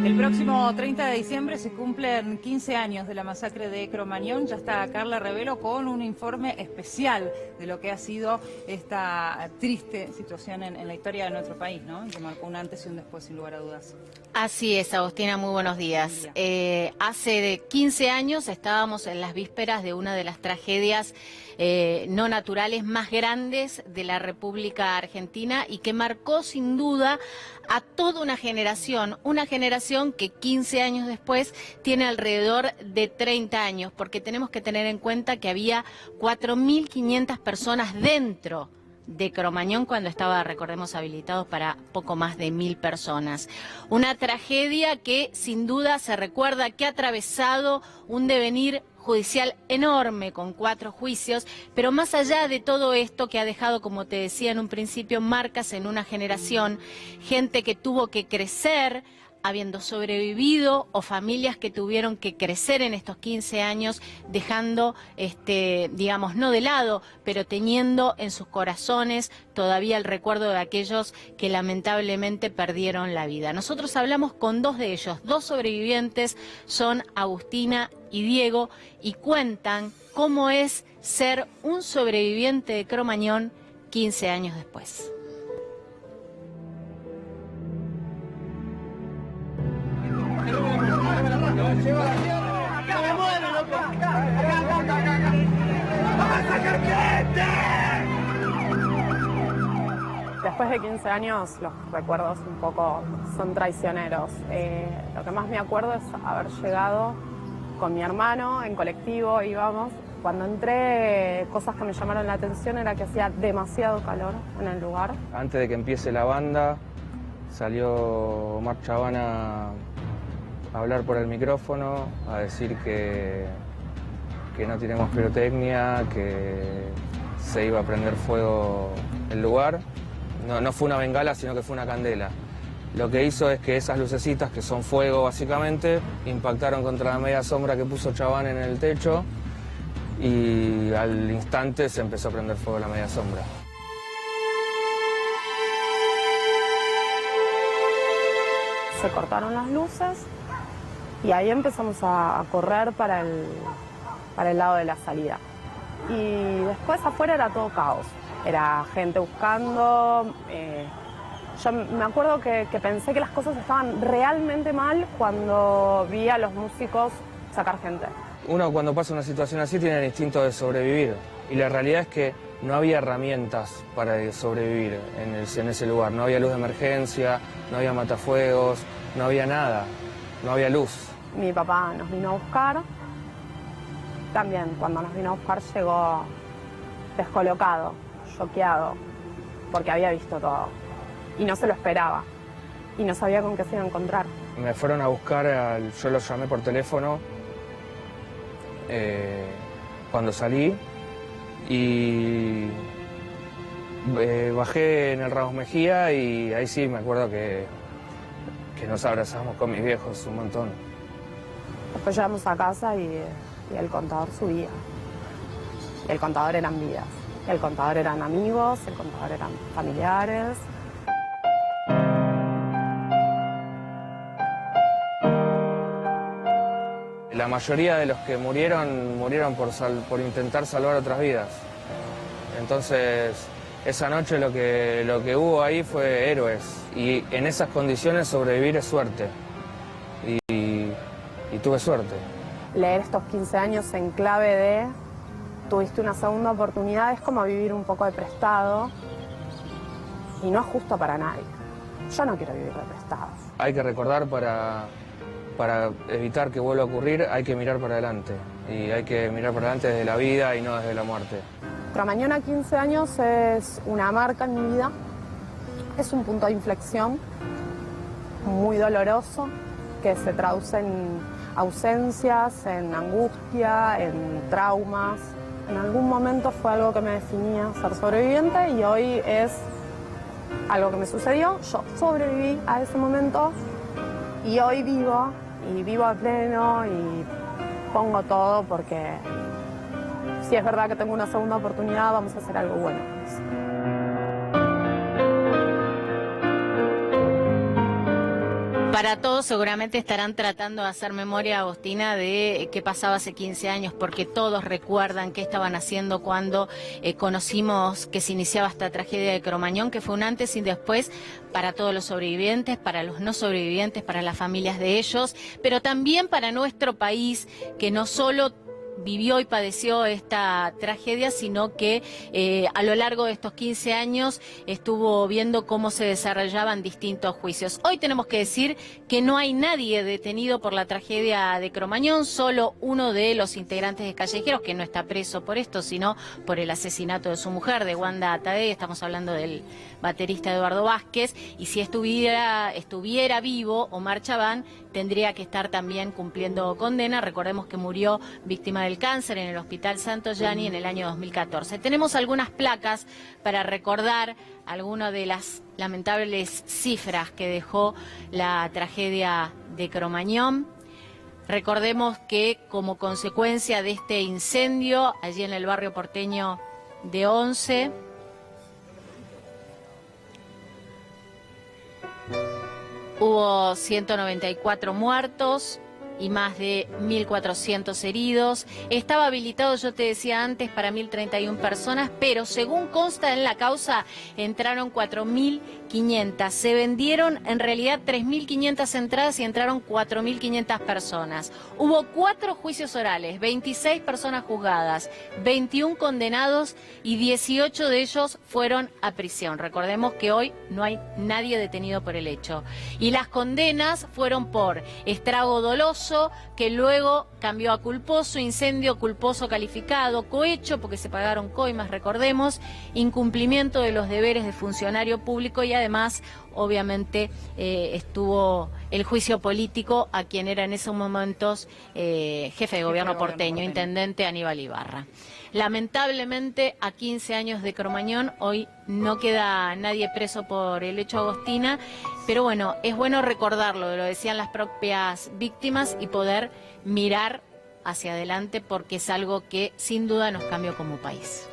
El próximo 30 de diciembre se cumplen 15 años de la masacre de Cromañón. Ya está Carla Rebelo con un informe especial de lo que ha sido esta triste situación en la historia de nuestro país, ¿no? Que marcó un antes y un después, sin lugar a dudas. Así es, Agustina, muy buenos días. Hace 15 años estábamos en las vísperas de una de las tragedias no naturales más grandes de la República Argentina y que marcó sin duda a toda una generación que 15 años después tiene alrededor de 30 años, porque tenemos que tener en cuenta que había 4.500 personas dentro de Cromañón cuando estaba, recordemos, habilitados para poco más de 1.000 personas. Una tragedia que sin duda se recuerda que ha atravesado un devenir judicial enorme con 4 juicios, pero más allá de todo esto que ha dejado, como te decía en un principio, marcas en una generación, gente que tuvo que crecer habiendo sobrevivido o familias que tuvieron que crecer en estos 15 años dejando, digamos, no de lado, pero teniendo en sus corazones todavía el recuerdo de aquellos que lamentablemente perdieron la vida. Nosotros hablamos con 2 de ellos, 2 sobrevivientes, son Agustina y Diego, y cuentan cómo es ser un sobreviviente de Cromañón 15 años después. Después de 15 años los recuerdos un poco son traicioneros. Lo que más me acuerdo es haber llegado con mi hermano en colectivo, íbamos. Cuando entré, cosas que me llamaron la atención era que hacía demasiado calor en el lugar. Antes de que empiece la banda, salió Omar Chavana a hablar por el micrófono, a decir que no tenemos pirotecnia, que se iba a prender fuego el lugar. No fue una bengala, sino que fue una candela. Lo que hizo es que esas lucecitas, que son fuego básicamente, impactaron contra la media sombra que puso Chaván en el techo y al instante se empezó a prender fuego la media sombra. Se cortaron las luces y ahí empezamos a correr para el lado de la salida. Y después afuera era todo caos. Era gente buscando. Yo me acuerdo que pensé que las cosas estaban realmente mal cuando vi a los músicos sacar gente. Uno cuando pasa una situación así tiene el instinto de sobrevivir. Y la realidad es que no había herramientas para sobrevivir en ese lugar. No había luz de emergencia, no había matafuegos, no había nada, no había luz. Mi papá nos vino a buscar. También cuando nos vino a buscar llegó descolocado, choqueado, porque había visto todo. Y no se lo esperaba. Y no sabía con qué se iba a encontrar. Me fueron a buscar, yo los llamé por teléfono cuando salí y bajé en el Ramos Mejía y ahí sí me acuerdo que nos abrazamos con mis viejos un montón. Después llegamos a casa y el contador subía. Y el contador eran vidas. El contador eran amigos, el contador eran familiares. La mayoría de los que murieron por intentar salvar otras vidas. Entonces, esa noche lo que hubo ahí fue héroes. Y en esas condiciones sobrevivir es suerte. Y tuve suerte. Leer estos 15 años en clave de tuviste una segunda oportunidad es como vivir un poco de prestado. Y no es justo para nadie. Yo no quiero vivir de prestado. Hay que recordar para evitar que vuelva a ocurrir, hay que mirar para adelante. Y hay que mirar para adelante desde la vida y no desde la muerte. Cromañón a 15 años es una marca en mi vida. Es un punto de inflexión muy doloroso que se traduce en ausencias, en angustia, en traumas. En algún momento fue algo que me definía ser sobreviviente y hoy es algo que me sucedió. Yo sobreviví a ese momento y hoy vivo. Y vivo a pleno y pongo todo porque si es verdad que tengo una segunda oportunidad, vamos a hacer algo bueno. Para todos seguramente estarán tratando de hacer memoria, Agostina, de qué pasaba hace 15 años, porque todos recuerdan qué estaban haciendo cuando conocimos que se iniciaba esta tragedia de Cromañón, que fue un antes y después para todos los sobrevivientes, para los no sobrevivientes, para las familias de ellos, pero también para nuestro país, que no solo vivió y padeció esta tragedia, sino que a lo largo de estos 15 años estuvo viendo cómo se desarrollaban distintos juicios. Hoy tenemos que decir que no hay nadie detenido por la tragedia de Cromañón, solo uno de los integrantes de Callejeros, que no está preso por esto, sino por el asesinato de su mujer, de Wanda Tadei. Estamos hablando del baterista Eduardo Vázquez, y si estuviera vivo, Omar Chabán tendría que estar también cumpliendo condena. Recordemos que murió víctima del cáncer en el Hospital Santo Yani en el año 2014. Tenemos algunas placas para recordar algunas de las lamentables cifras que dejó la tragedia de Cromañón. Recordemos que como consecuencia de este incendio allí en el barrio porteño de Once, hubo 194 muertos y más de 1.400 heridos. Estaba habilitado, yo te decía antes, para 1.031 personas, pero según consta en la causa, entraron 4.500. Se vendieron en realidad 3.500 entradas y entraron 4.500 personas. Hubo 4 juicios orales, 26 personas juzgadas, 21 condenados y 18 de ellos fueron a prisión. Recordemos que hoy no hay nadie detenido por el hecho. Y las condenas fueron por estrago doloso, que luego cambió a culposo, incendio culposo calificado, cohecho, porque se pagaron coimas, recordemos, incumplimiento de los deberes de funcionario público, y además, obviamente, estuvo el juicio político a quien era en esos momentos jefe de gobierno porteño, intendente Aníbal Ibarra. Lamentablemente, a 15 años de Cromañón, hoy no queda nadie preso por el hecho, Agostina, pero bueno, es bueno recordarlo, lo decían las propias víctimas, y poder mirar hacia adelante, porque es algo que sin duda nos cambió como país.